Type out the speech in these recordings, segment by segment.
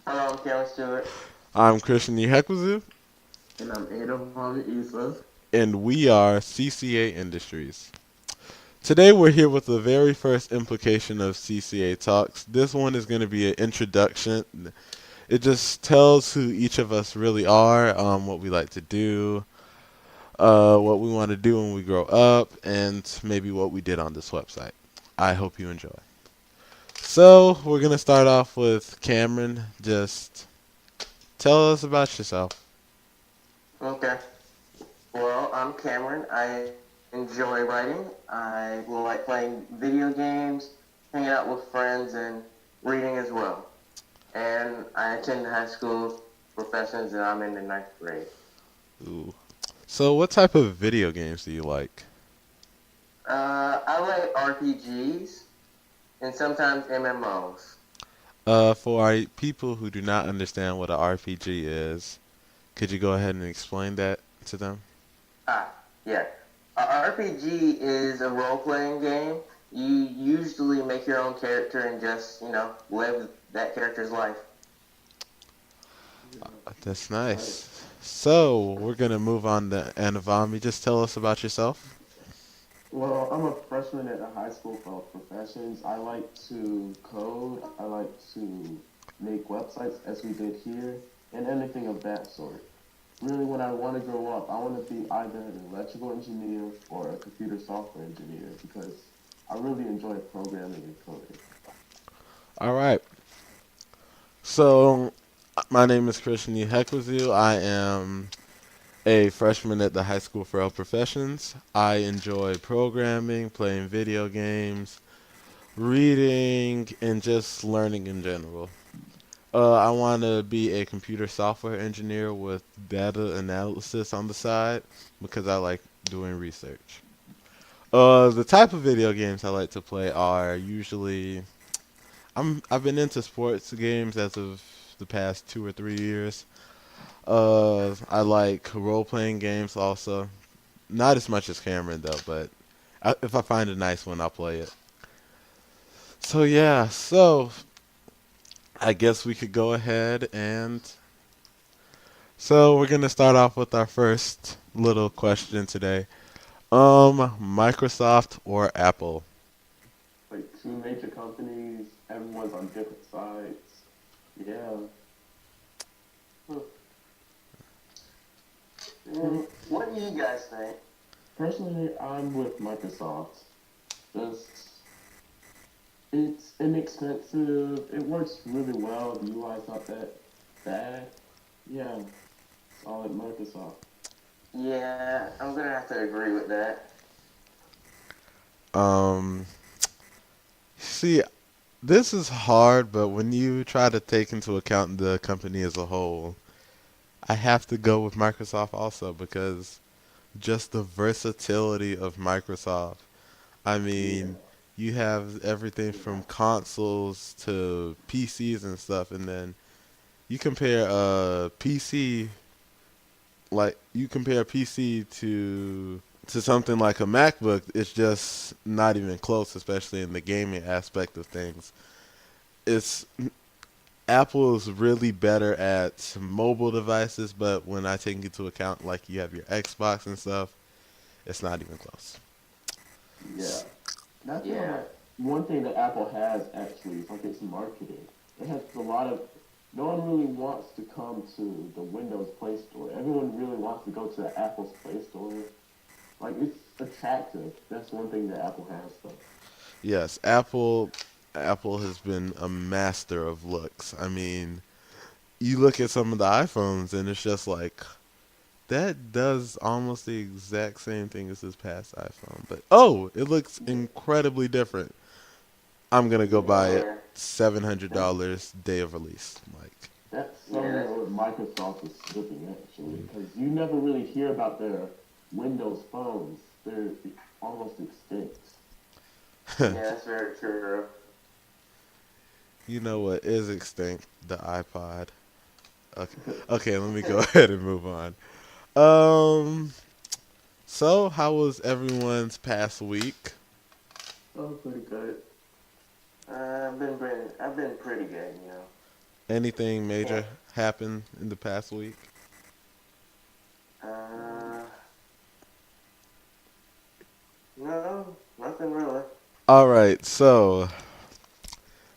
Hello, I'm Kellen Stewart. I'm Christian Yehekwazu, And I'm Ada Issa. and we are CCA Industries. Today we're here with the very first implication of CCA Talks. This one is going to be an introduction. It just tells who each of us really are, what we like to do, what we want to do when we grow up, and maybe what we did on this website. I hope you enjoy. So we're going to start off with Cameron. Just tell us about yourself. Okay. Well, I'm Cameron. I enjoy writing. I like playing video games, hanging out with friends, and reading as well. And I attend high school professions, and I'm in the ninth grade. Ooh. So what type of video games do you like? I like RPGs and sometimes MMOs. For our people who do not understand what a RPG is, could you go ahead and explain that to them? Yeah. A RPG is a role playing game. You usually make your own character and just, live that character's life. That's nice. So we're gonna move on to Anavami. Just tell us about yourself. Well, I'm a freshman at a high school for professions. I like to code. I like to make websites as we did here and anything of that sort. Really, when I want to grow up, I want to be either an electrical engineer or a computer software engineer because I really enjoy programming and coding. All right. So my name is Christian Yehekwazu. I am a freshman at the High School for Health Professions. I enjoy programming, playing video games, reading, and just learning in general. I want to be a computer software engineer with data analysis on the side because I like doing research. The type of video games I like to play are usually I've been into sports games as of the past 2 or 3 years. I like role playing games also. Not as much as Cameron though, but if I find a nice one, I'll play it. So yeah, so I guess we could go ahead and so we're gonna start off with our first little question today. Microsoft or Apple? Like two major companies, everyone's on different sides. Yeah. Huh. What do you guys think? Personally, I'm with Microsoft. Just it's inexpensive. It works really well. The UI's not that bad. Yeah, solid Microsoft. Yeah, I'm gonna have to agree with that. Um, see, this is hard, but when you try to take into account the company as a whole, I have to go with Microsoft also because just the versatility of Microsoft. I Yeah, mean, you have everything from consoles to PCs and stuff, and then you compare a PC like you compare a PC to something like a MacBook, it's just not even close, especially in the gaming aspect of things. It's Apple is really better at mobile devices, but when I take into account like you have your Xbox and stuff, it's not even close. yeah. That's Yeah. one thing that Apple has actually is like its marketing. It has a lot of. No one really wants to come to the Windows Play Store. Everyone really wants to go to the Apple's Play Store. Like it's attractive. That's one thing that Apple has though. Yes, Apple has been a master of looks. I mean, you look at some of the iPhones and it's just like that does almost the exact same thing as this past iPhone. But oh, it looks incredibly different. I'm gonna go Yeah, buy it Yeah. that $700 day of release. Like that's Yeah, something that's that Microsoft is slipping actually, because you never really hear about their Windows phones. They're almost extinct. yeah, that's very true. you know what is extinct? The iPod. Okay. Okay, let me go ahead and move on. Um so how was everyone's past week? Oh, pretty good. I've been pretty good. Anything major happened in the past week? Uh, no, nothing really. All right, so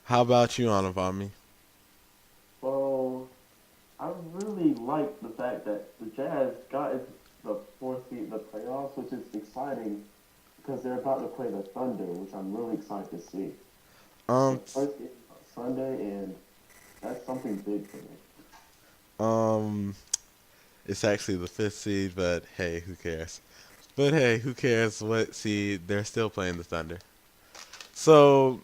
how about you, Anavami? So I really like the fact that the Jazz got into the fourth seed in the playoffs, which is exciting because they're about to play the Thunder, which I'm really excited to see. Um, The first game is on Sunday, and that's something big for me. um, it's actually the fifth seed, but hey, who cares? But hey, who cares what seed? They're still playing the Thunder. So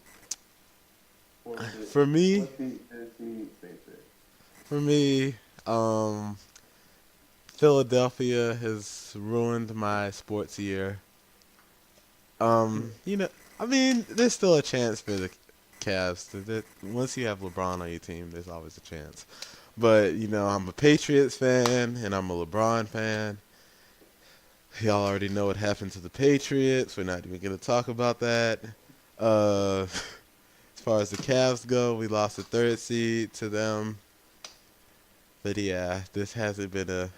Fourth seed, for me, fourth seed, fifth seed, same thing. for me, um, Philadelphia has ruined my sports year. You know, I mean, there's still a chance for the Cavs. Once you have LeBron on your team, there's always a chance. But you know, I'm a Patriots fan and I'm a LeBron fan. Y'all already know what happened to the Patriots. We're not even gonna talk about that. As far as the Cavs go, we lost the third seed to them. But yeah, this hasn't been a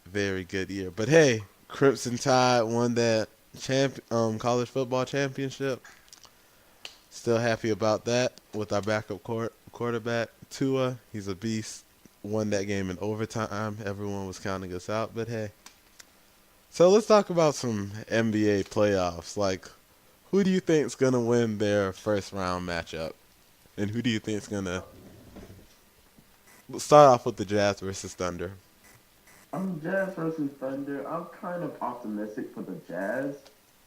very good year. But hey, Crimson Tide won that college football championship. Still happy about that with our backup quarterback Tua. He's a beast. Won that game in overtime. Everyone was counting us out, but hey. So let's talk about some NBA playoffs. Like, who do you think's gonna win their first round matchup, and who do you think's gonna start off with the Jazz versus Thunder? I'm Jazz versus Thunder. I'm kind of optimistic for the Jazz,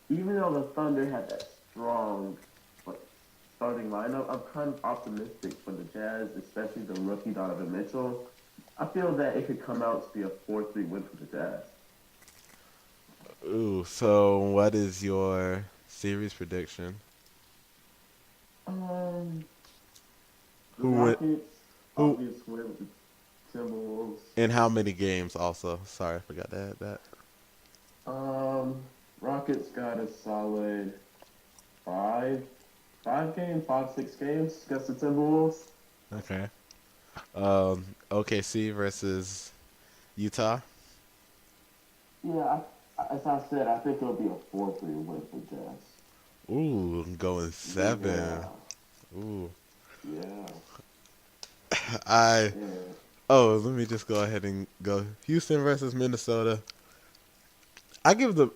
even though the Thunder had that strong like, starting lineup. I'm kind of optimistic for the Jazz, especially the rookie Donovan Mitchell. I feel that it could come out to be a 4-3 win for the Jazz. Ooh, so what is your series prediction? Um, the Who win? Rockets, Who obvious win with the Timberwolves. in how many games? Also, sorry, I forgot to add that. Um, Rockets got a solid five, 5 games, 6 games against the Timberwolves. Okay. OKC versus Utah. Yeah, as I said, I think it'll be a 4-3 win for Jazz. Ooh, going seven. Yeah, Ooh, yeah, I. yeah. Oh, let me just go ahead and go. Houston versus Minnesota. I give the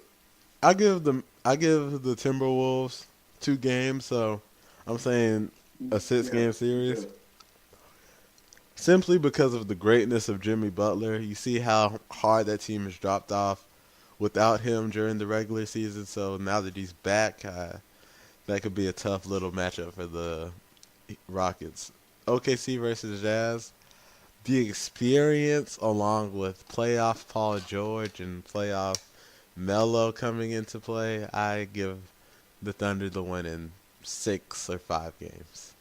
I give the Timberwolves 2 games, so I'm saying a six Yeah, game me series. too. Simply because of the greatness of Jimmy Butler. You see how hard that team has dropped off without him during the regular season. So now that he's back, that could be a tough little matchup for the Rockets. OKC versus Jazz. The experience, along with playoff Paul George and playoff Melo coming into play, I give the Thunder the win in 6 or 5 games.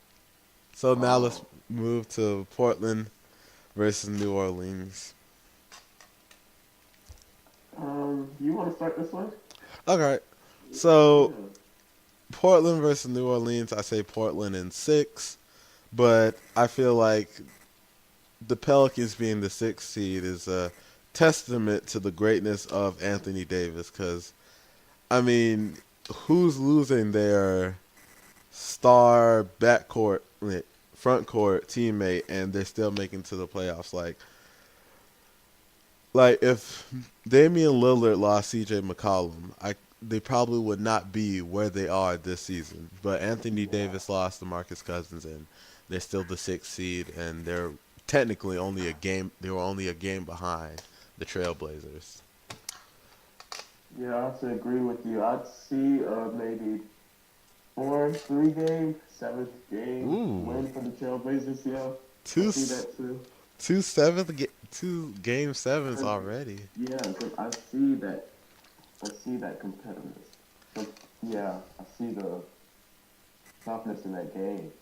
So now let's Oh, move to Portland versus New Orleans. you want to start this one? Okay, so Yeah. Portland versus New Orleans, I say Portland in 6, but I feel like the Pelicans being the 6th seed is a testament to the greatness of Anthony Davis. Because I mean, who's losing their star backcourt, front court teammate, and they're still making to the playoffs? Like if Damian Lillard lost C.J. McCollum, they probably would not be where they are this season. But Anthony Yeah. Davis lost to Marcus Cousins, and they're still the 6th seed, and they're technically only a game. They were only a game behind the Trailblazers. Yeah, I have to agree with you. I'd see maybe 4-3 game, seventh game Ooh, win for the Trailblazers. Yeah, I two see that too. two game sevens 'Cause, already. yeah, because I see that competitiveness. So, yeah, I see the toughness in that game.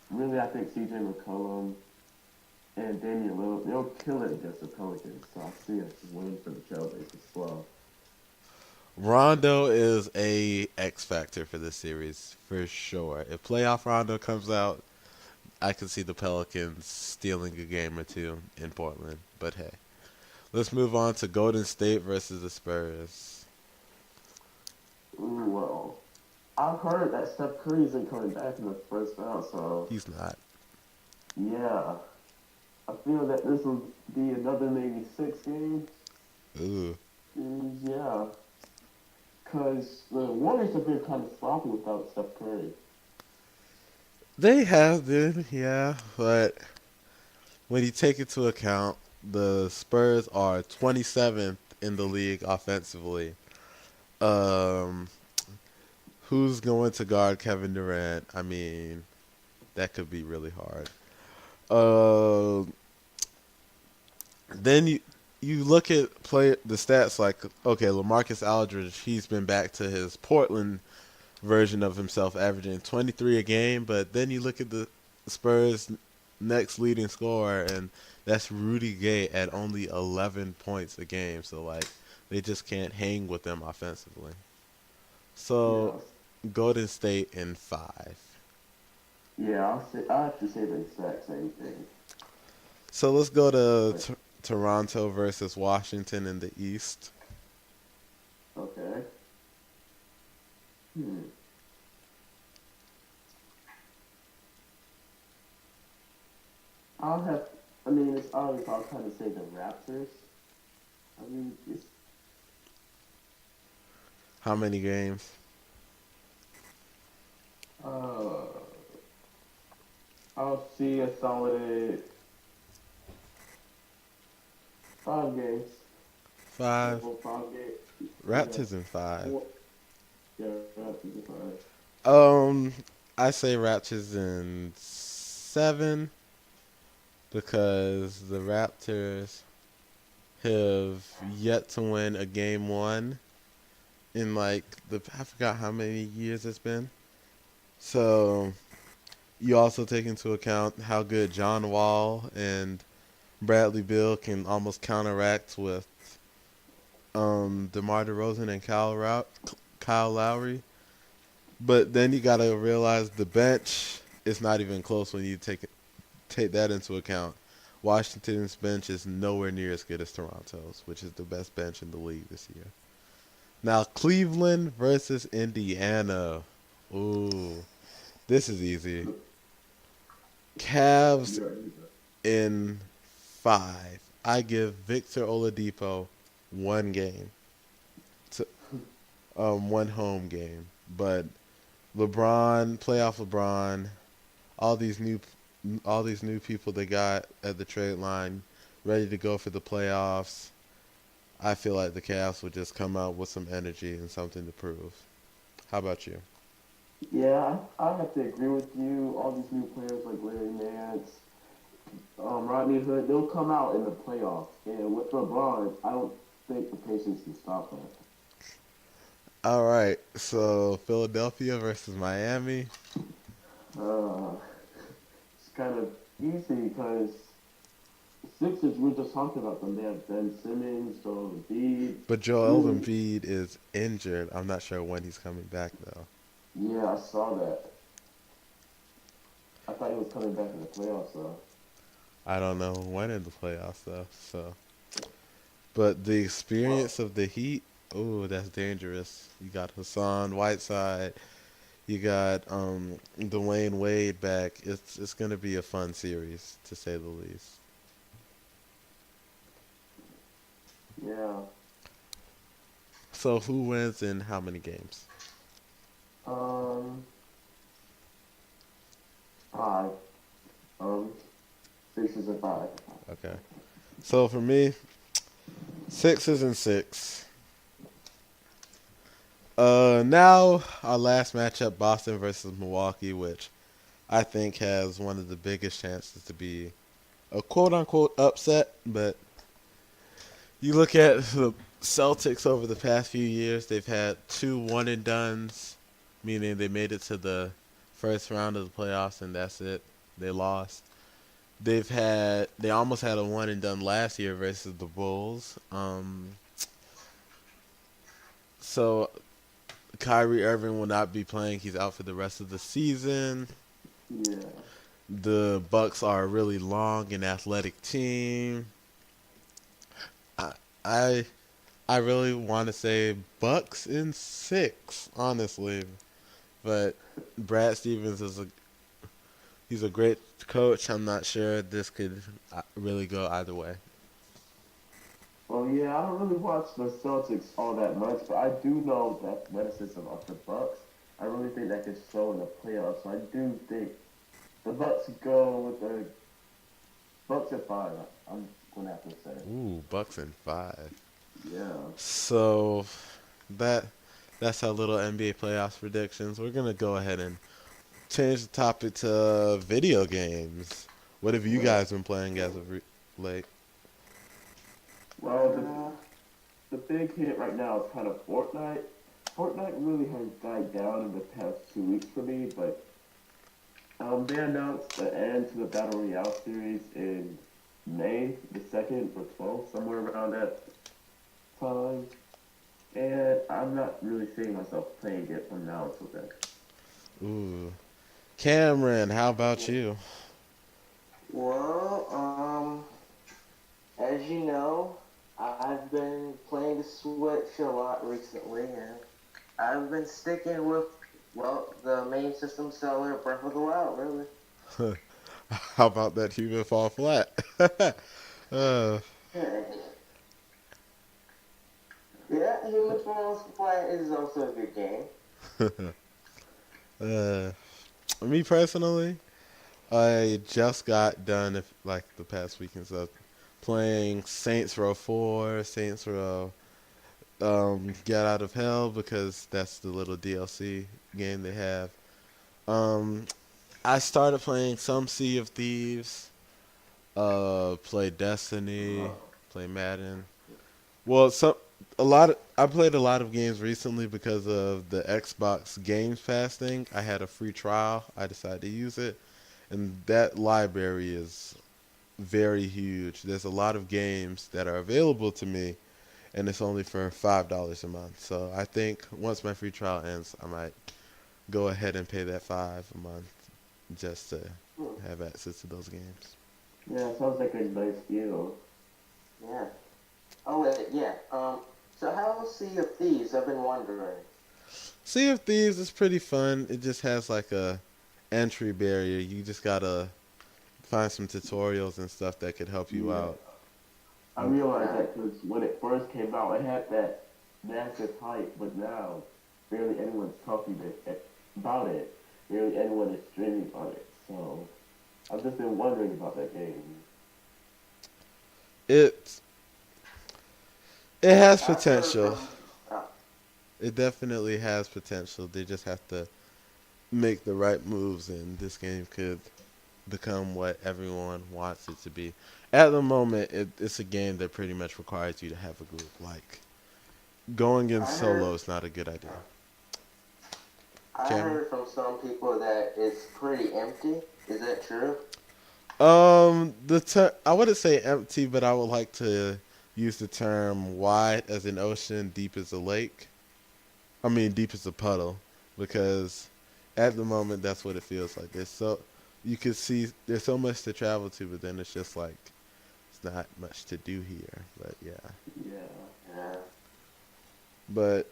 Really, I think CJ McCollum and Damian Lillard, they'll kill it against the Pelicans. So I see a win for the Trailblazers as well. Rondo is a X factor for this series for sure. If playoff Rondo comes out, I could see the Pelicans stealing a game or two in Portland. But hey, let's move on to Golden State versus the Spurs. Ooh, well, I've heard that Steph Curry isn't coming back in the first round, so He's not. yeah, I feel that this will be another maybe 6 games. Ooh. Yeah, because the Warriors have been kind of sloppy without Steph Curry. They have been, yeah, but when you take into account the Spurs are 27th in the league offensively, um, who's going to guard Kevin Durant? I mean, that could be really hard. Uh, then you look at play the stats like okay, LaMarcus Aldridge, he's been back to his Portland version of himself, averaging 23 a game. But then you look at the Spurs' next leading scorer, and that's Rudy Gay at only 11 points a game. So like they just can't hang with them offensively. So Yeah, Golden State in 5. yeah, I have to say the exact same thing. So let's go to But Toronto versus Washington in the East. okay, hmm. I'll have. I mean, it's obvious. I'll kind of say the Raptors. I mean, it's How many games? uh, I'll see a solid 5 games. Five. Well, 5 games. Yeah, Raptors in 5. four. Yeah, Raptors are 5. Um, I say Raptors in 7 because the Raptors have yet to win a game one in like I forgot how many years it's been. So you also take into account how good John Wall and Bradley Beal can almost counteract with DeMar DeRozan and Kyle Lowry. But then you gotta realize the bench is not even close when you take that into account. Washington's bench is nowhere near as good as Toronto's, which is the best bench in the league this year. Now Cleveland versus Indiana. Ooh, this is easy. Cavs Yeah, in 5. I give Victor Oladipo 1 game, to, one home game, but playoff LeBron, all these new people they got at the trade line ready to go for the playoffs. I feel like the Cavs would just come out with some energy and something to prove. How about you? yeah, I have to agree with you. All these new players like Larry Nance, Rodney Hood, they'll come out in the playoffs. And with LeBron, I don't think the Pacers can stop that. All right, so Philadelphia versus Miami. Uh, it's kind of easy because Sixers, we just talked about them. They have Ben Simmons, Joel Embiid. But Joel Really? Embiid is injured. I'm not sure when he's coming back though. Yeah, I saw that. I thought he was coming back in the playoffs, though. I don't know when in the playoffs though. So, but the Well, experience of the Heat, oh, that's dangerous. You got Hassan Whiteside. You got Dwayne Wade back. It's gonna be a fun series to say the least. yeah. So who wins in how many games? Um, 5. Um, Sixers are 5. Okay. So for me, Sixers and 6. Now our last matchup, Boston versus Milwaukee, which I think has one of the biggest chances to be a quote unquote upset. But you look at the Celtics over the past few years, they've had 2 one and dones, meaning they made it to the first round of the playoffs and that's it. They lost. They almost had a one and done last year versus the Bulls. So Kyrie Irving will not be playing. He's out for the rest of the season. Yeah. The Bucks are a really long and athletic team. I I, I really want to say Bucks in 6, honestly, but Brad Stevens he's a great coach. I'm not sure this could really go either way. Well, yeah, I don't really watch the Celtics all that much, but I do know the athleticism of the Bucks. I really think that could show in the playoffs. So I do think the Bucks go with the Bucks at five. I'm gonna have to say, Ooh, Bucks in 5. yeah. So that that's our little NBA playoffs predictions. We're gonna go ahead and change the topic to video games. What have you Well, guys been playing as of late? well, the big hit right now is kind of Fortnite. Fortnite really has died down in the past 2 weeks for me, but they announced the end to the Battle Royale series in May the 2nd or 12th, somewhere around that time. And I'm not really seeing myself playing it from now until then. Ooh, Cameron, how about you? Well, as you know, I've been playing the Switch a lot recently, and I've been sticking with, well, the main system seller, Breath of the Wild, really. How about that human fall flat? uh, Yeah, Human Falls Flat is also a good game. uh, me personally, I just got done like the past weekend stuff playing Saints Row 4, Saints Row Get Out of Hell because that's the little DLC game they have. Um, I started playing some Sea of Thieves, play Destiny, play Madden. Well, I played a lot of games recently because of the Xbox Games Pass thing. I had a free trial. I decided to use it, and that library is very huge. There's a lot of games that are available to me, and it's only for $5 a month. So I think once my free trial ends, I might go ahead and pay that 5 a month just to Hmm. have access to those games. Yeah, sounds like a nice deal. Yeah. Oh, wait, yeah. So how's Sea of Thieves? I've been wondering. Sea of Thieves is pretty fun. It just has like a entry barrier. You just gotta find some tutorials and stuff that could help you Yeah, out. I Mm. realized that because when it first came out, it had that massive hype, but now barely anyone's talking about it. Barely anyone is streaming on it. So I've just been wondering about that game. It it has I've heard potential. from. Uh, It definitely has potential. They just have to make the right moves, and this game could become what everyone wants it to be. At the moment, it's a game that pretty much requires you to have a group. Like going in I heard. solo is not a good idea. I Cameron? heard from some people that it's pretty empty. Is that true? I wouldn't say empty, but I would like to use the term wide as an ocean, deep as a lake. I mean, deep as a puddle, because at the moment that's what it feels like. You can see there's so much to travel to, but then it's just like it's not much to do here. But yeah, Yeah. Yeah. but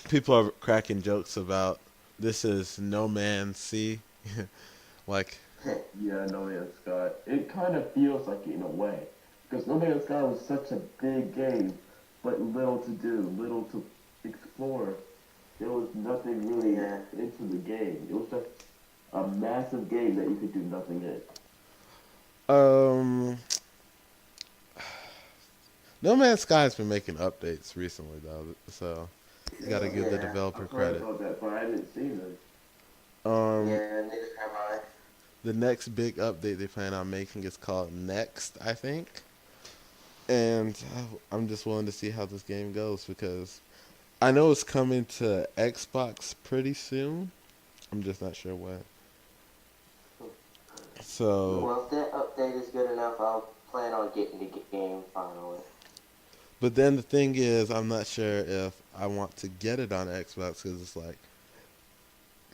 people are cracking jokes about this is No Man's Sea, like Yeah, No Man's Sky. It kind of feels like it in a way. Because No Man's Sky was such a big game, but little to do, little to explore. There was nothing really Yeah. into the game. It was just a massive game that you could do nothing in. um. No Man's Sky's been making updates recently though, so you gotta Yeah, give the Yeah. developer I've heard credit. about that, but I haven't seen it. Um, Yeah. Neither have I. the next big update they plan on making is called Next, I think. And I'm just willing to see how this game goes because I know it's coming to Xbox pretty soon. I'm just not sure when. So, Well, if that update is good enough, I'll plan on getting the game finally. but then the thing is, I'm not sure if I want to get it on Xbox because it's like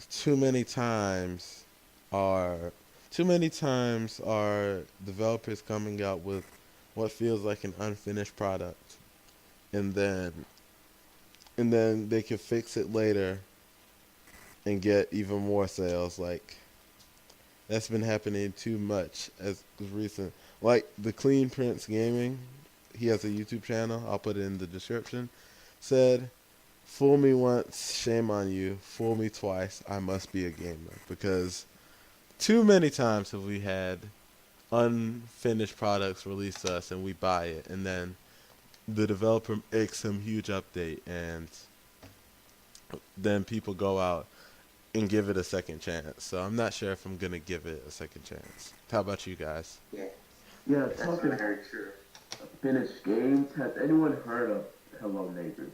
too many times. are too many times are developers coming out with what feels like an unfinished product, and then they can fix it later and get even more sales. Like that's been happening too much as recent. Like the Clean Prince Gaming, he has a YouTube channel. I'll put it in the description. Said, "Fool me once, shame on you. Fool me twice, I must be a gamer." Because too many times have we had unfinished products released to us and we buy it, and then the developer makes some huge update, and then people go out and give it a second chance. So I'm not sure if I'm gonna give it a second chance. How about you guys? Yeah, Yeah, that's talking very true. finished games, has anyone heard of Hello Neighbor?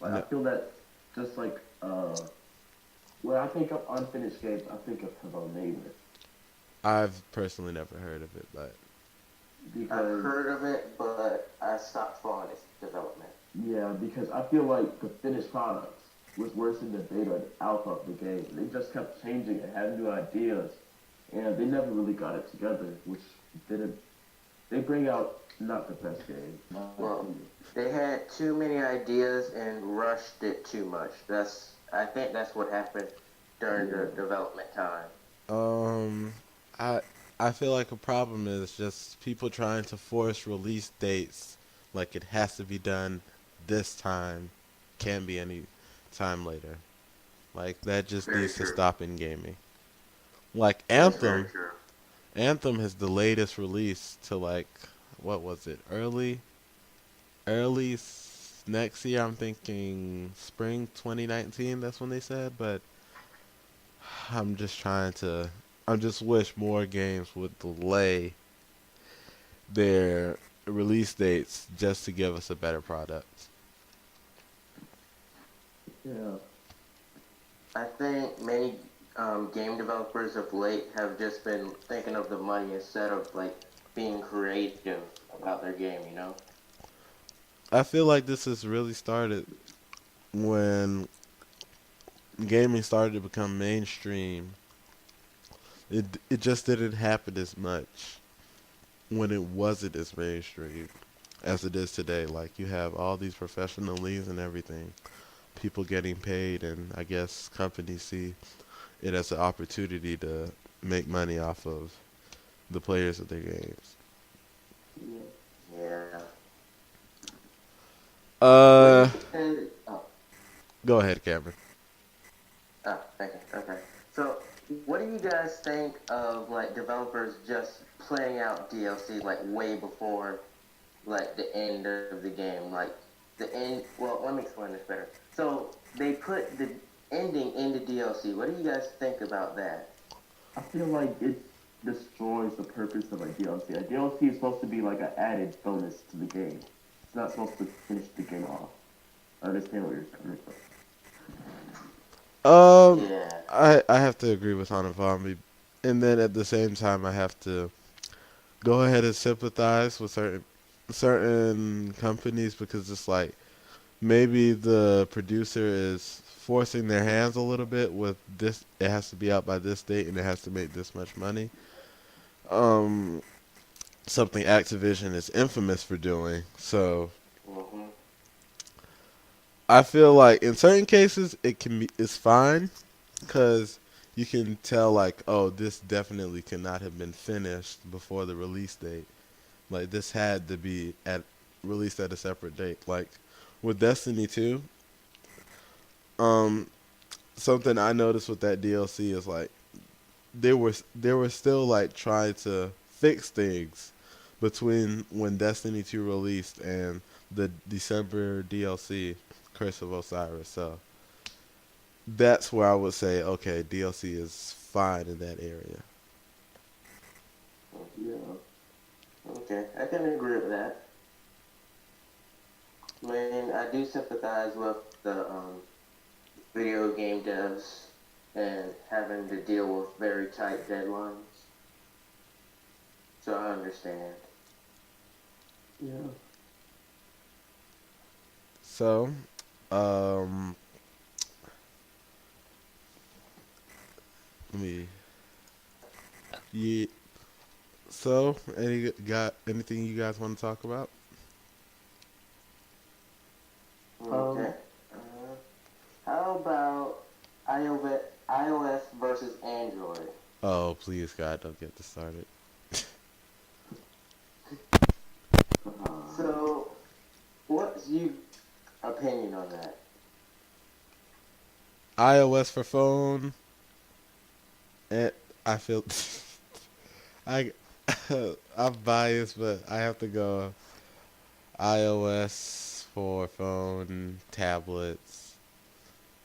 Like, I No, feel that just like, when I think of unfinished games, I think of Hello Neighbor. I've personally never heard of it, but I've Because, heard of it, but I stopped following its development. yeah, because I feel like the finished products was worse than the beta and alpha of the game. They just kept changing and having new ideas, and they never really got it together, which didn't. They bring out not the best game, in my Well, opinion. they had too many ideas and rushed it too much. I think that's what happened during the Yeah, development time. um, I I feel like a problem is just people trying to force release dates. Like it has to be done this time, can't be any time later. Like that just Very needs to true. stop in gaming. Like That's very Anthem, true. Anthem has the latest release to like what was it? Next year. I'm thinking spring 2019. That's when they said, but I'm just trying to. I just wish more games would delay their release dates just to give us a better product. yeah, I think many game developers of late have just been thinking of the money instead of like being creative about their game. You know. I feel like this has really started when gaming started to become mainstream. It just didn't happen as much when it wasn't as mainstream as it is today. Like you have all these professional leagues and everything, people getting paid, and I guess companies see it as an opportunity to make money off of the players of their games. yeah. Yeah. What do Uh, you think? Oh, Go ahead, Cameron. thank you. Okay. So, what do you guys think of like developers just playing out DLC like way before like the end of the game? Like the end. Well, let me explain this better. So they put the ending in the DLC. What do you guys think about that? I feel like it destroys the purpose of a DLC. A DLC is supposed to be like an added bonus to the game. It's not supposed to finish the game off. I understand where you're coming from. Um, Yeah. I have to agree with Hanavami, and then at the same time, I have to go ahead and sympathize with certain companies because it's like maybe the producer is forcing their hands a little bit with this. It has to be out by this date, and it has to make this much money. Um, Something Activision is infamous for doing. So Mhm. I feel like in certain cases it's fine because you can tell like, oh, this definitely could not have been finished before the release date. Like this had to be at released at a separate date. Like with Destiny 2, um, something I noticed with that DLC is like they were still like trying to fix things between when Destiny 2 released and the December DLC Curse of Osiris. So that's where I would say okay, DLC is fine in that area. Yeah, Okay, I can agree with that. I mean, I do sympathize with the video game devs and having to deal with very tight deadlines. So I understand. yeah. So, um, let me Yeah. So, got anything you guys want to talk about? Okay. Um, Uh, how about iOS versus Android? Oh, please, God, don't get this started. uh, So, what's your opinion on that? iOS for phone, and I feel I I'm biased, but I have to go iOS for phone, tablets.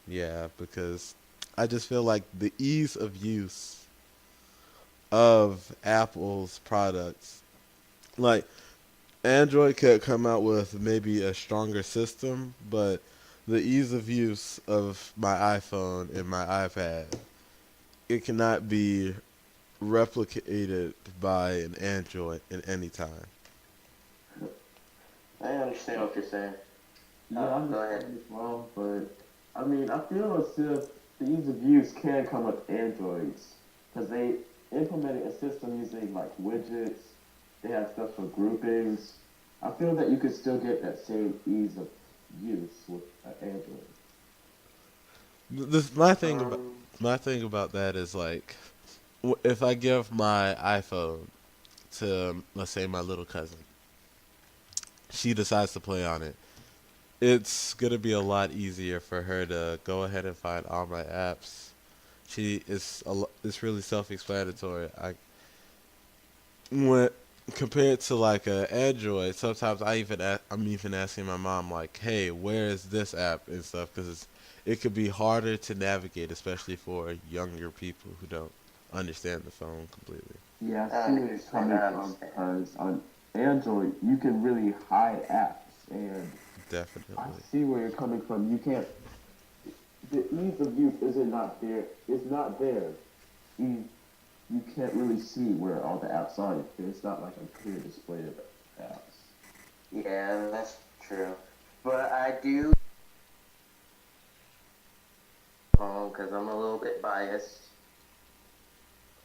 Yeah, because I just feel like the ease of use of Apple's products, like Android could come out with maybe a stronger system, but the ease of use of my iPhone and my iPad, it cannot be replicated by an Android in any time. I understand what you're saying. yeah, I Go ahead. understand as well, but I mean, I feel as if the ease of use can come with Androids because they implemented a system using like widgets. They have stuff for groupings. I feel that you could still get that same ease of use with Android. This Um, my thing about that is like if I give my iPhone to let's say my little cousin, she decides to play on it. It's gonna be a lot easier for her to go ahead and find all my apps. It's really self-explanatory. I when compared to like a Android, sometimes I'm even asking my mom like, "Hey, where is this app and stuff?" Because it could be harder to navigate, especially for younger people who don't understand the phone completely. Yeah, I I see where you're understand. coming I from understand. because on Android you can really hide apps, and I Definitely. see where you're coming from. You can't. The ease of use isn't not there. It's not there. You you can't really see where all the apps are. It's not like a clear display of apps. Yeah, that's true. But I do because I'm a little bit biased.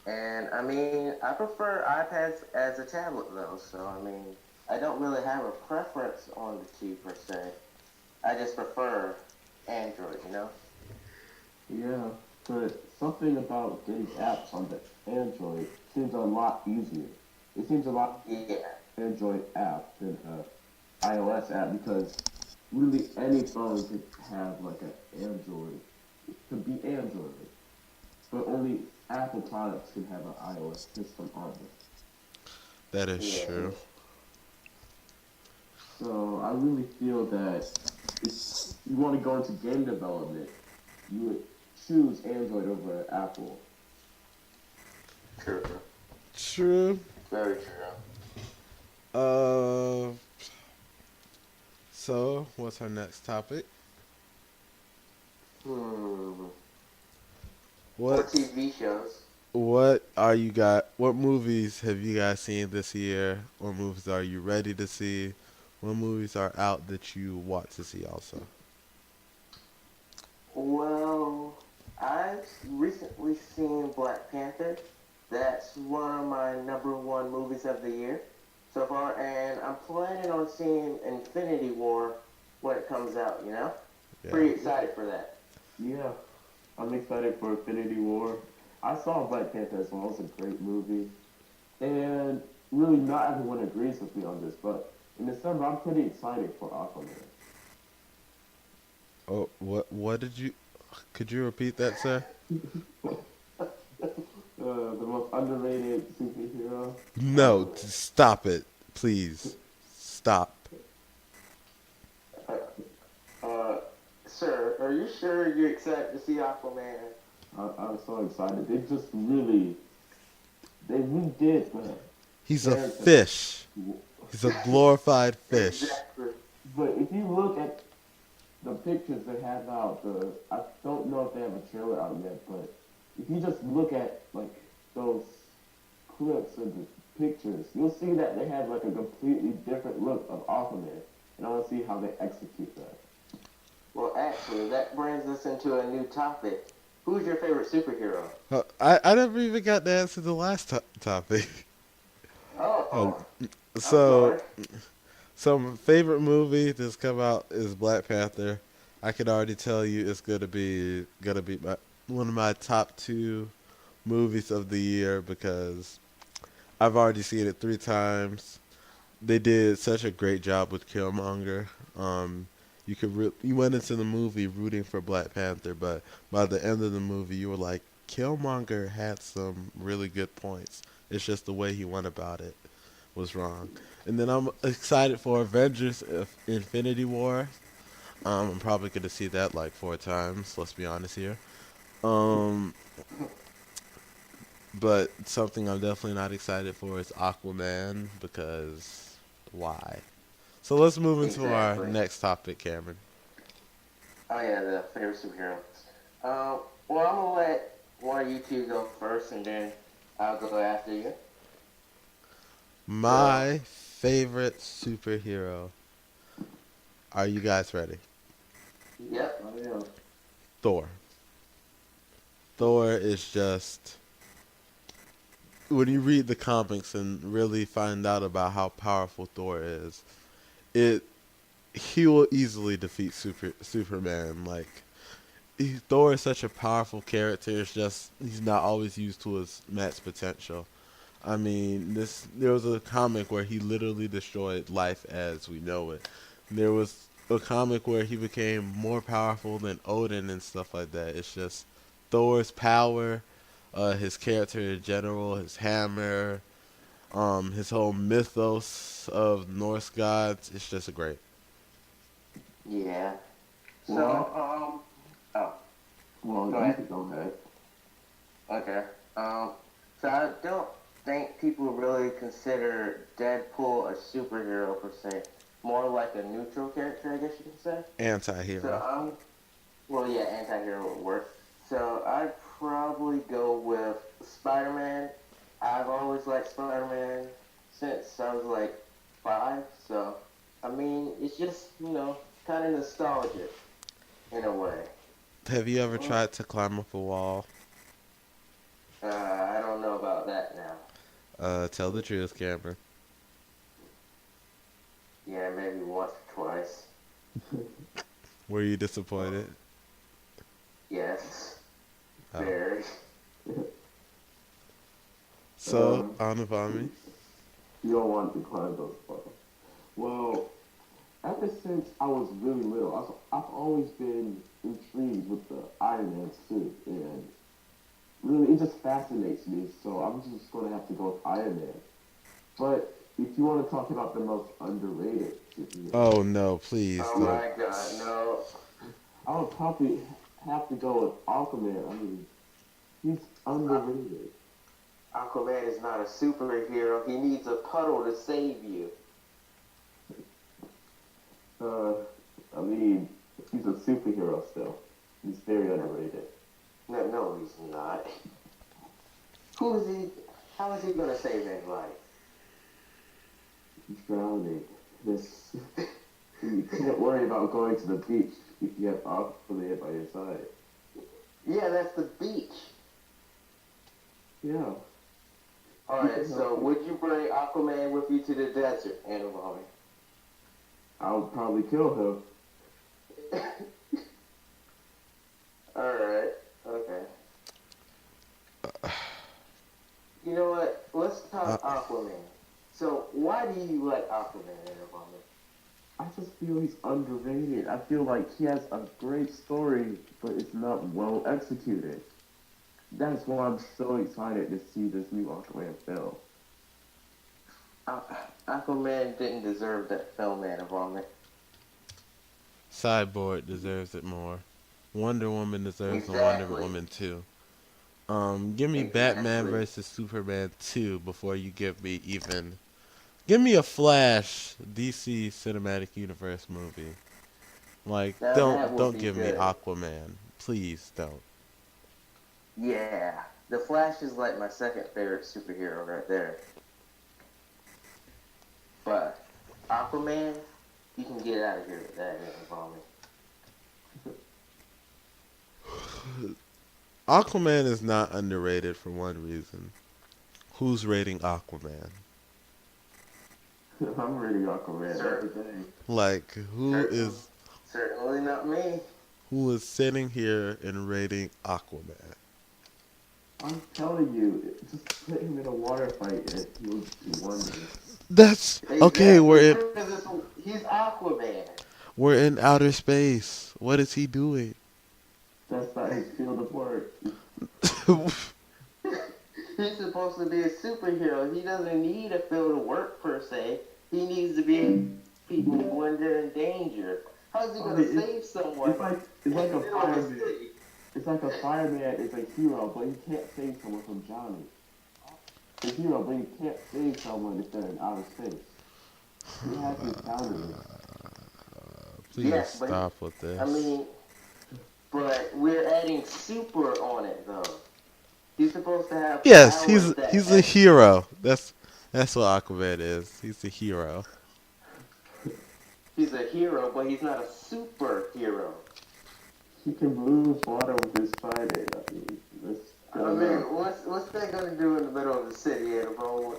And I mean, I prefer iPads as a tablet though. So I mean, I don't really have a preference on the two per se. I just prefer Android. Yeah, but something about getting apps on the Android seems a lot easier. It seems a lot easier Yeah. to Android app than a iOS app because really any phone could have like an Android. It could be Android, but only Apple products can have an iOS system on it. That is Yeah. true. So I really feel that if you want to go into game development, you would choose Android over Apple. True. True. Very true. Uh, so what's our next topic? Hmm. More What TV shows. what movies have you guys seen this year? What movies are you ready to see? What movies are out that you want to see also? Well, I've recently seen Black Panther. That's one of my number one movies of the year so far, and I'm planning on seeing Infinity War when it comes out. Yeah. Pretty excited for that. Yeah, I'm excited for Infinity War. I saw Black Panther as well. It's a great movie. And really, not everyone agrees with me on this, but in December, I'm pretty excited for Aquaman. Oh, what did you could you repeat that, sir? The most underrated superhero, No, Aquaman. stop it. Please. Stop. Uh, sir, are you sure you're excited to see Aquaman? I'm so excited. They redid the He's a character. fish. He's a glorified fish. Exactly. But if you look at the pictures they have out, I don't know if they have a trailer out yet, but if you just look at like those clips of the pictures, you'll see that they have like a completely different look of Aquaman, and I want to see how they execute that. Well, actually, that brings us into a new topic. Who's your favorite superhero? I never even got to answer the last topic. Oh, Uh, oh, I'm so sorry. So my favorite movie that's come out is Black Panther. I can already tell you it's gonna be one of my top two movies of the year because I've already seen it 3 times. They did such a great job with Killmonger. Um, you went into the movie rooting for Black Panther, but by the end of the movie, you were like, Killmonger had some really good points. It's just the way he went about it was wrong. And then I'm excited for Avengers Infinity War. I'm probably going to see that like 4 times, let's be honest here. Um, but something I'm definitely not excited for is Aquaman because why? So let's move into our Exactly. next topic, Cameron. Oh yeah, the favorite superhero. Well, I'm gonna let one of you two go first, and then I'll go after you. So, My favorite superhero. Are you guys ready? Yes, yep. I am. Thor. Thor is just when you read the comics and really find out about how powerful Thor is, it he will easily defeat Superman. Like Thor is such a powerful character. It's just he's not always used to his max potential. I mean, there was a comic where he literally destroyed life as we know it. There was a comic where he became more powerful than Odin and stuff like that. It's just Thor's power, his character in general, his hammer, his whole mythos of Norse gods. It's just great. Yeah. So, Well, oh, well, go you ahead. can go ahead. Okay. So I don't think people really consider Deadpool a superhero per se. More like a neutral character, I guess you could say. So Anti-hero. well, yeah, anti-hero would work. So I'd probably go with Spider-Man. I've always liked Spider-Man since I was like 5. So, I mean, it's just, kind of nostalgic in a way. Have you ever Well, tried to climb up a wall? I don't know about that now. Tell the truth, Cameron. Yeah, maybe once or twice. Were you disappointed? Yes, Oh. very. So, um, on about me. you don't want to climb those far. Well, ever since I was really little, I've always been intrigued with the Iron Man suit, and really, it just fascinates me. So I'm just going to have to go with Iron Man. But if you want to talk about the most underrated superhero, Oh no, please Oh don't. my god, no. I would probably have to go with Aquaman. I mean, he's underrated. Aquaman is not a superhero. He needs a puddle to save you. Uh, I mean, he's a superhero still. He's very underrated. No, no, he's not. Who is he? How is he gonna save his life? He's drowning. This you can't worry about going to the beach if you have Aquaman by your side. Yeah, that's the beach. Yeah, he Alright, can so help you. would you bring Aquaman with you to the desert, Annabelle? I would probably kill Alright, okay. You know what? Let's Uh, talk Aquaman. So, why do you like Aquaman, Annabelle? I just feel he's underrated. I feel like he has a great story, but it's not well executed. That's why I'm so excited to see this new Aquaman film. Aquaman didn't deserve that film, Annabelle. Cyborg deserves it more. Wonder Woman deserves a Wonder Exactly. Woman too. Give me Batman Exactly. versus Superman 2 before you give me even. Give me a Flash DC Cinematic Universe movie. Like, Now that don't would don't be give me good. Aquaman, please don't. Yeah. The Flash is like my second favorite superhero right there. But Aquaman, you can get out of here with that, Annabelle. Aquaman is not underrated for one reason. Who's rating Aquaman? I'm reading Aquaman every Cer- day. Like Certainly, certainly not me. who is sitting here and rating Aquaman? I'm telling you, just put him in a water fight and he'll do wonders. That's okay. Exactly, because he's Aquaman. We're in outer space. What is he doing? That's not his field of work. He's supposed to be a superhero. He doesn't need a field of work per se. He needs to be people when they're in danger. How's he I gonna mean, save someone it's in like the a middle of a fireman. city? It's like a fireman is a hero, but he can't save someone from drowning. The hero, but he can't save someone if they're in outer space. He has his boundaries. Please Yes, but stop with I this. mean, but we're adding super on it though. He's supposed to have Yes, powers he's a that hero. That's what Aquaman is. He's a hero. he's a hero, but he's not a superhero. He can move water with his fighting. I mean, let's get I him mean, out. what's that gonna do in the middle of the city, Annabelle?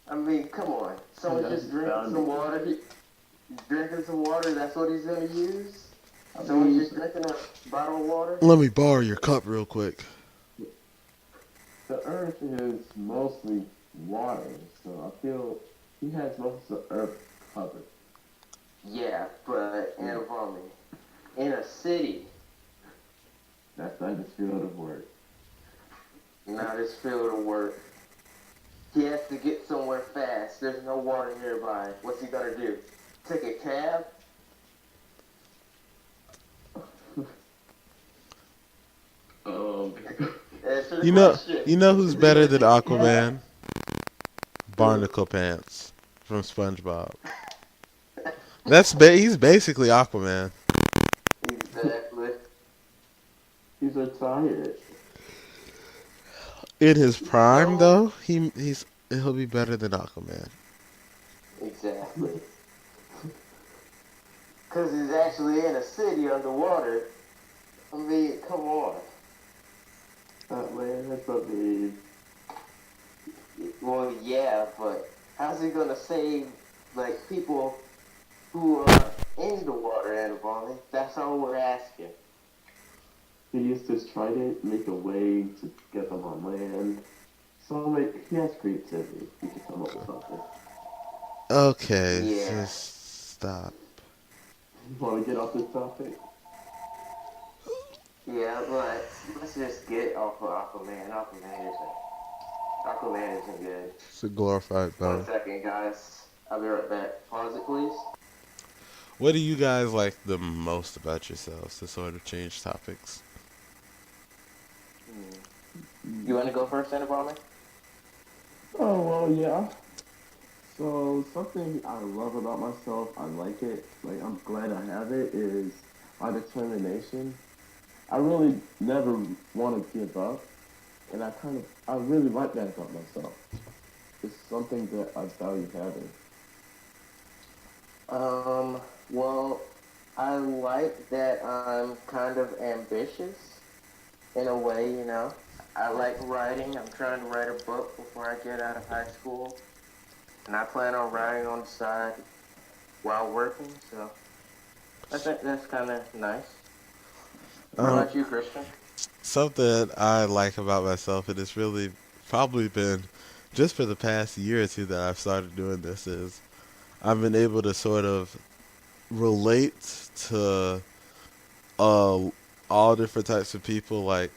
I mean, come on. He Someone has just his drinking some boundaries. water. He's drinking some water. That's what he's gonna use. I Someone's mean, just drinking a bottle of water. Let me borrow your cup real quick. the Earth is mostly water, so I feel he has most of the Earth covered. Yeah, but Yeah, Annabelle, in a city, that's not his field of work. not his field of work. He has to get somewhere fast. There's no water nearby. What's he gonna do? Take a cab? Um, Answer the You know, question. you know who's Is he better gonna than take a cab? Aquaman? Barnacle Pants from SpongeBob. He's basically Aquaman. Exactly. he's retired. In his prime, So though, he'll be better than Aquaman. exactly. Because he's actually in a city underwater. I mean, come on. That man has a mean. Well, yeah, but how's he gonna save like people who are in the water, Annabelle? That's all we're asking. He used his trident, make a way to get them on land. So like, he has creativity. He can come up with something. Okay, Yeah, just stop. You want to get off this topic? yeah, but let's just get off of Aquaman. Aquaman isn't good. It's a glorified One bone. second, guys. I'll be right back. Pause it, please. What do you guys like the most about yourselves to sort of change topics? Hmm. You want to go first, Annabelle? Oh well, yeah. So something I love about myself, I like it. Like I'm glad I have it. Is my determination. I really never want to give up, and I really like that about myself. It's something that I value having. Well, I like that I'm kind of ambitious in a way, you know. I like writing. I'm trying to write a book before I get out of high school. And I plan on writing on the side while working, so I think that's kind of nice. What Um, about you, Christian? Something I like about myself, and it's really probably been just for the past year or two that I've started doing this, is I've been able to sort of relate to uh, all different types of people. Like,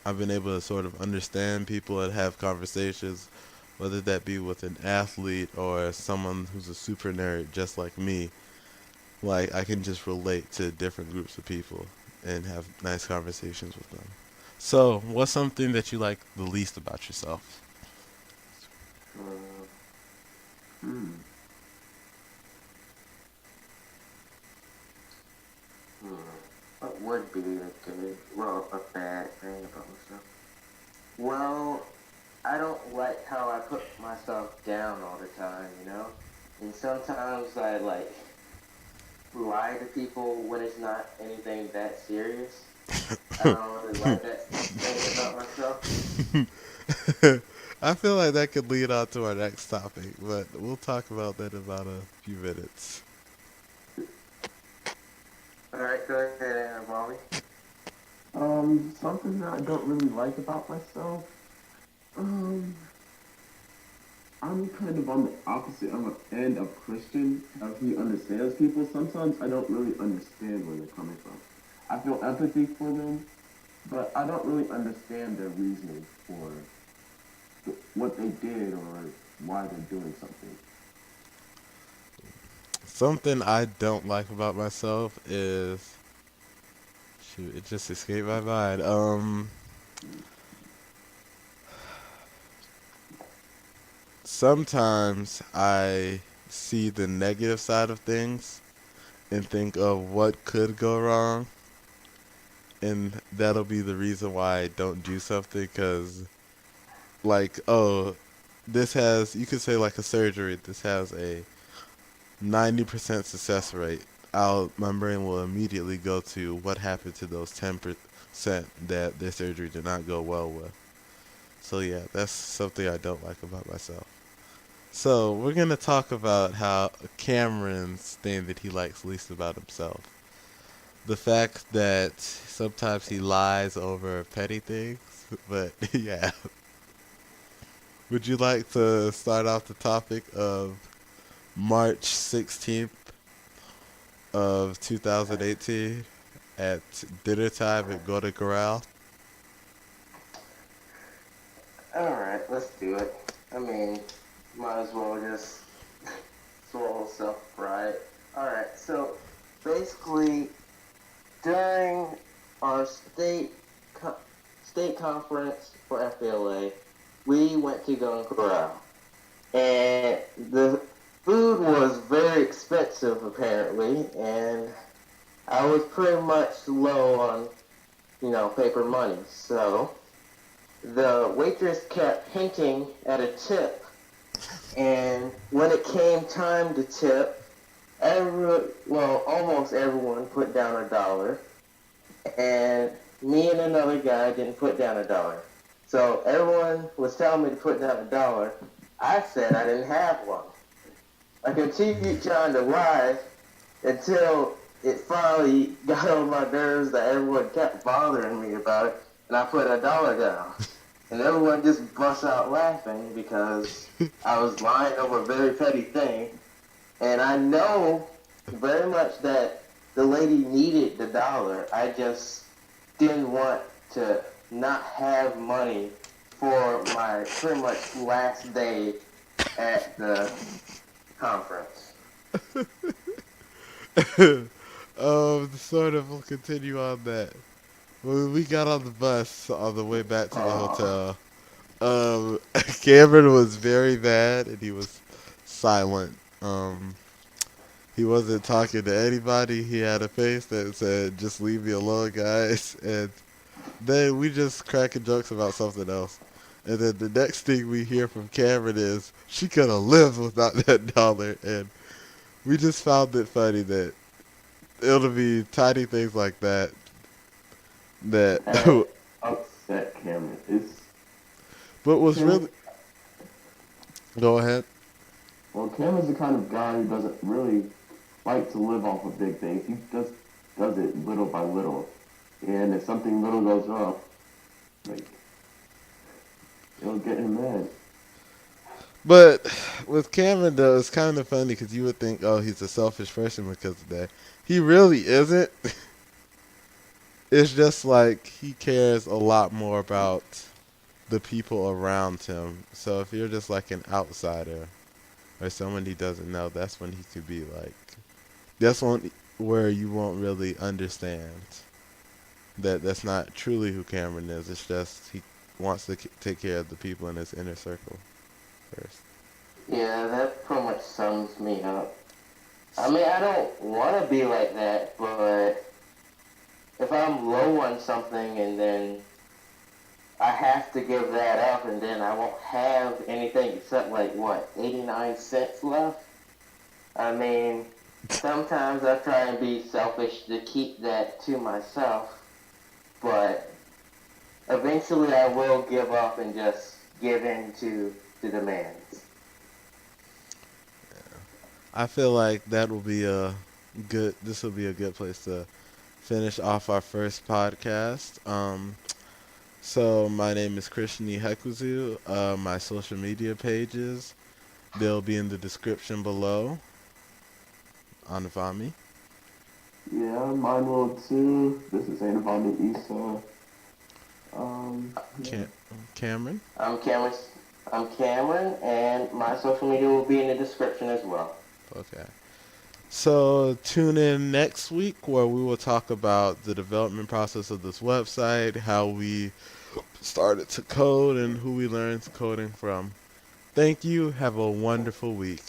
I've been able to sort of understand people and have conversations, whether that be with an athlete or someone who's a super nerd just like me. Like, I can just relate to different groups of people and have nice conversations with them. So, what's something that you like the least about yourself? Mm, Hmm. hmm. What would be a good, well, a bad thing about myself? Well, I don't like how I put myself down all the time, you know? And sometimes I like lie to people when it's not anything that serious. I don't really like that thing about myself. I feel like that could lead on to our next topic, but we'll talk about that in about a few minutes. All right, go ahead, Molly. Something that I don't really like about myself. Um, I'm kind of on the opposite end of Christian, how he understands people. Sometimes I don't really understand where they're coming from. I feel empathy for them, but I don't really understand their reasoning for what they did or why they're doing something. Something I don't like about myself is shoot, it just escaped my mind. Sometimes I see the negative side of things and think of what could go wrong, and that'll be the reason why I don't do something. Because, like, oh, this has, you could say, like a surgery, this has a 90% success rate. My brain will immediately go to what happened to those 10% that their surgery did not go well with. So, yeah, that's something I don't like about myself. So, we're going to talk about how Cameron's thing that he likes least about himself. The fact that sometimes he lies over petty things, but yeah. Would you like to start off the topic of March 16th of 2018 at dinner time at Golden Corral? All right, let's do it. I mean, might as well just swallow self-pride. All right, so basically, during our state conference for FBLA, we went to Golden Corral, and the food was very expensive apparently, and I was pretty much low on paper money, so the waitress kept hinting at a tip, and when it came time to tip, almost everyone put down $1, and me and another guy didn't put down $1. So everyone was telling me to put down $1. I said I didn't have one. I continued trying to lie until it finally got on my nerves that everyone kept bothering me about it, and I put $1 down. And everyone just bust out laughing because I was lying over a very petty thing. And I know very much that the lady needed the dollar. I just didn't want to not have money for my pretty much last day at the conference. Sort of, we'll continue on that. When we got on the bus on the way back to the hotel, Cameron was very mad and he was silent. He wasn't talking to anybody. He had a face that said, "Just leave me alone, guys." And then we just cracking jokes about something else. And then the next thing we hear from Cameron is, "She could have lived without that dollar." And we just found it funny that it'll be tiny things like that that. That upset Cameron. But was Cameron, really. Go ahead. well, Cameron's the kind of guy who doesn't really like to live off of big things. He just does it little by little. And if something little goes wrong, like, it'll get him mad. But with Cameron, though, it's kind of funny because you would think, oh, he's a selfish person because of that. He really isn't. It's just like he cares a lot more about the people around him. So if you're just like an outsider or someone he doesn't know, that's when he could be like, that's one where you won't really understand that that's not truly who Cameron is. It's just he wants to take care of the people in his inner circle first. Yeah, that pretty much sums me up. I mean, I don't want to be like that, but if I'm low on something and then I have to give that up and then I won't have anything except like what, 89 cents left? I mean, sometimes I try and be selfish to keep that to myself, but eventually I will give up and just give in to the demands. I feel like that will be a good. This will be a good place to finish off our first podcast. So my name is Christian Ihekuzu. My social media pages, they'll be in the description below. Anavami. Yeah, mine will too. This is Anavani Isa. Yeah. Cam- Cameron. I'm Cameron. I'm Cameron, and my social media will be in the description as well. Okay. So tune in next week where we will talk about the development process of this website, how we started to code, and who we learned coding from. Thank you. Have a wonderful week.